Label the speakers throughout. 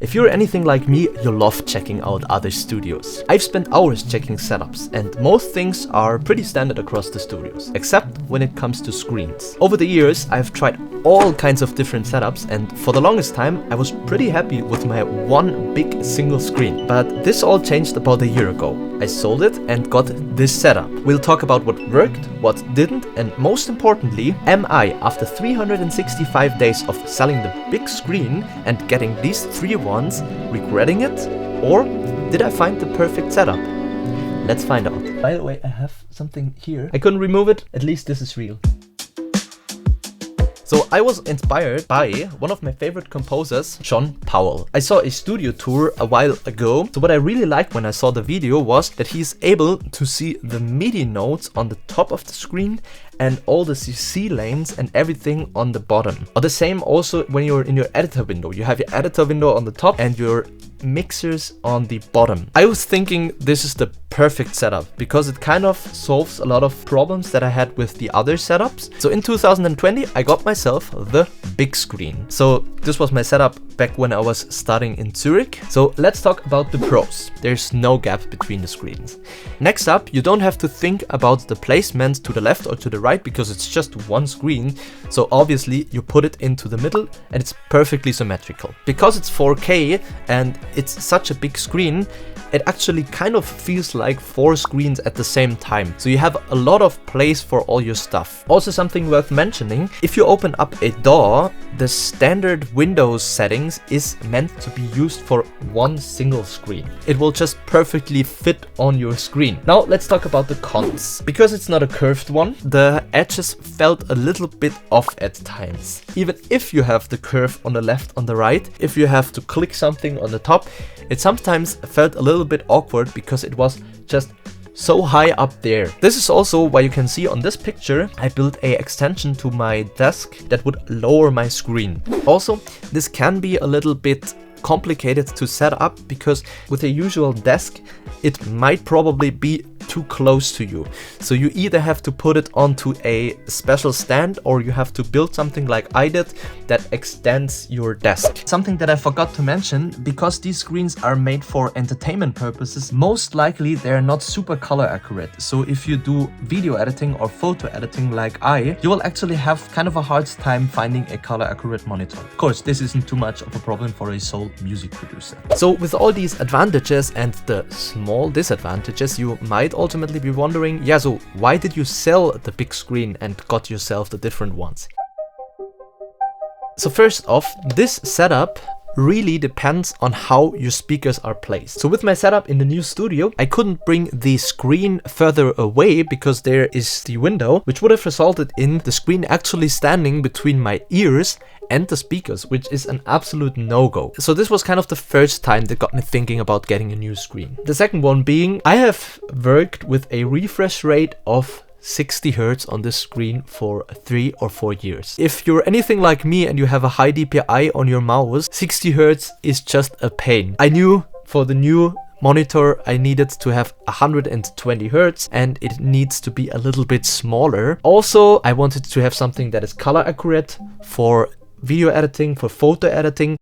Speaker 1: If you're anything like me, you love checking out other studios. I've spent hours checking setups, and most things are pretty standard across the studios, except when it comes to screens. Over the years, I've tried all kinds of different setups, and for the longest time, I was pretty happy with my one big single screen. But this all changed about a year ago. I sold it and got this setup. We'll talk about what worked, what didn't, and most importantly, am I, after 365 days of selling the big screen and getting these three ones, regretting it? Or did I find the perfect setup? Let's find out. By the way, I have something here. I couldn't remove it, at least this is real. So I was inspired by one of my favorite composers, John Powell. I saw a studio tour a while ago. So what I really liked when I saw the video was that he's able to see the MIDI notes on the top of the screen and all the CC lanes and everything on the bottom. Or the same also when you're in your editor window. You have your editor window on the top and your mixers on the bottom. I was thinking this is the perfect setup because it kind of solves a lot of problems that I had with the other setups. So in 2020 I got myself the big screen. So this was my setup back when I was starting in Zurich. So let's talk about the pros. There's no gap between the screens. Next up, you don't have to think about the placement to the left or to the right because it's just one screen. So obviously you put it into the middle and it's perfectly symmetrical. Because it's 4K and it's such a big screen, it actually kind of feels like 4 screens at the same time. So you have a lot of place for all your stuff. Also something worth mentioning, if you open up a door, the standard Windows settings is meant to be used for one single screen. It will just perfectly fit on your screen. Now let's talk about the cons. Because it's not a curved one, the edges felt a little bit off at times. Even if you have the curve on the left, on the right, if you have to click something on the top, it sometimes felt a little bit awkward because it was just so high up there. This is also why you can see on this picture, I built an extension to my desk that would lower my screen. Also, this can be a little bit complicated to set up because with a usual desk, it might probably be too close to you. So you either have to put it onto a special stand or you have to build something like I did that extends your desk. Something that I forgot to mention, because these screens are made for entertainment purposes, most likely they're not super color accurate. So if you do video editing or photo editing like you will actually have kind of a hard time finding a color accurate monitor. Of course, this isn't too much of a problem for a sole music producer. So with all these advantages and the small disadvantages, you might ultimately be wondering, yeah, so why did you sell the big screen and got yourself the different ones? So first off, this setup really depends on how your speakers are placed. So with my setup in the new studio, I couldn't bring the screen further away because there is the window, which would have resulted in the screen actually standing between my ears and the speakers, which is an absolute no-go. So this was kind of the first time that got me thinking about getting a new screen. The second one being, I have worked with a refresh rate of 60 Hz on this screen for 3 or 4 years. If you're anything like me and you have a high DPI on your mouse, 60 Hz is just a pain. I knew for the new monitor I needed to have 120 Hz and it needs to be a little bit smaller. Also, I wanted to have something that is color accurate for video editing, for photo editing.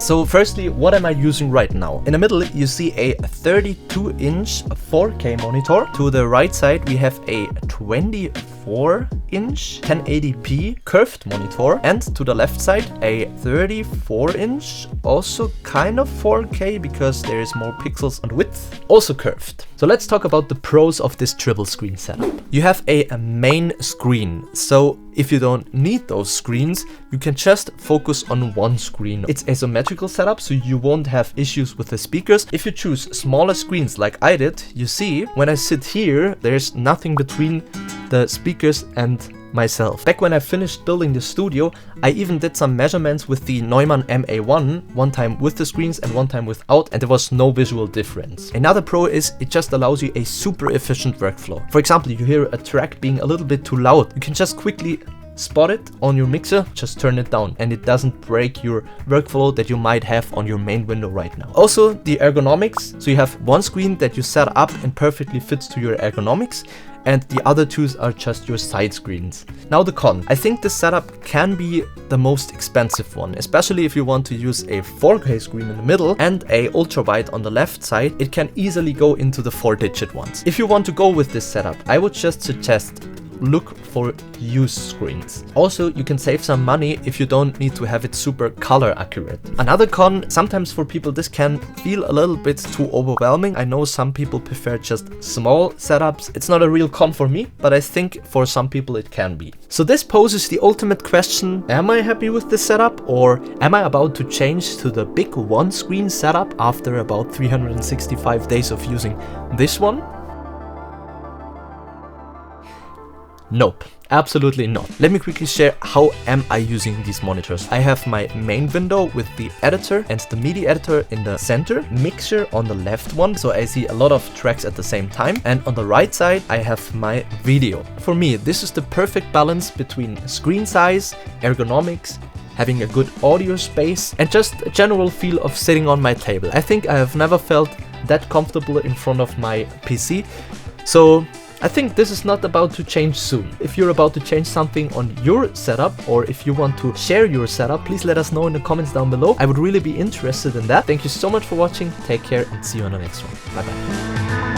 Speaker 1: So firstly, what am I using right now? In the middle, you see a 32-inch 4K monitor. To the right side, we have a 24-inch 1080p curved monitor. And to the left side, a 34-inch, also kind of 4K because there is more pixels on width, also curved. So let's talk about the pros of this triple screen setup. You have a main screen. So if you don't need those screens, you can just focus on one screen. It's a symmetrical setup, so you won't have issues with the speakers. If you choose smaller screens like I did, you see when I sit here, there's nothing between the speakers and myself. Back when I finished building the studio, I even did some measurements with the Neumann MA1, one time with the screens and one time without, and there was no visual difference. Another pro is it just allows you a super efficient workflow. For example, you hear a track being a little bit too loud, you can just quickly spot it on your mixer, just turn it down and it doesn't break your workflow that you might have on your main window right now. Also the ergonomics, so you have one screen that you set up and perfectly fits to your ergonomics, and the other two are just your side screens. Now the con. I think this setup can be the most expensive one, especially if you want to use a 4K screen in the middle and a ultra wide on the left side. It can easily go into the 4-digit ones. If you want to go with this setup, I would just suggest look for used screens. Also, you can save some money if you don't need to have it super color accurate. Another con, sometimes for people this can feel a little bit too overwhelming. I know some people prefer just small setups. It's not a real con for me, but I think for some people it can be. So this poses the ultimate question: am I happy with this setup, or am I about to change to the big one screen setup after about 365 days of using this one? Nope, absolutely not. Let me quickly share how am I using these monitors. I have my main window with the editor and the MIDI editor in the center, mixer on the left one, so I see a lot of tracks at the same time, and on the right side I have my video. For me, this is the perfect balance between screen size, ergonomics, having a good audio space, and just a general feel of sitting on my table. I think I have never felt that comfortable in front of my PC, so I think this is not about to change soon. If you're about to change something on your setup, or if you want to share your setup, please let us know in the comments down below. I would really be interested in that. Thank you so much for watching. Take care and see you on the next one. Bye bye.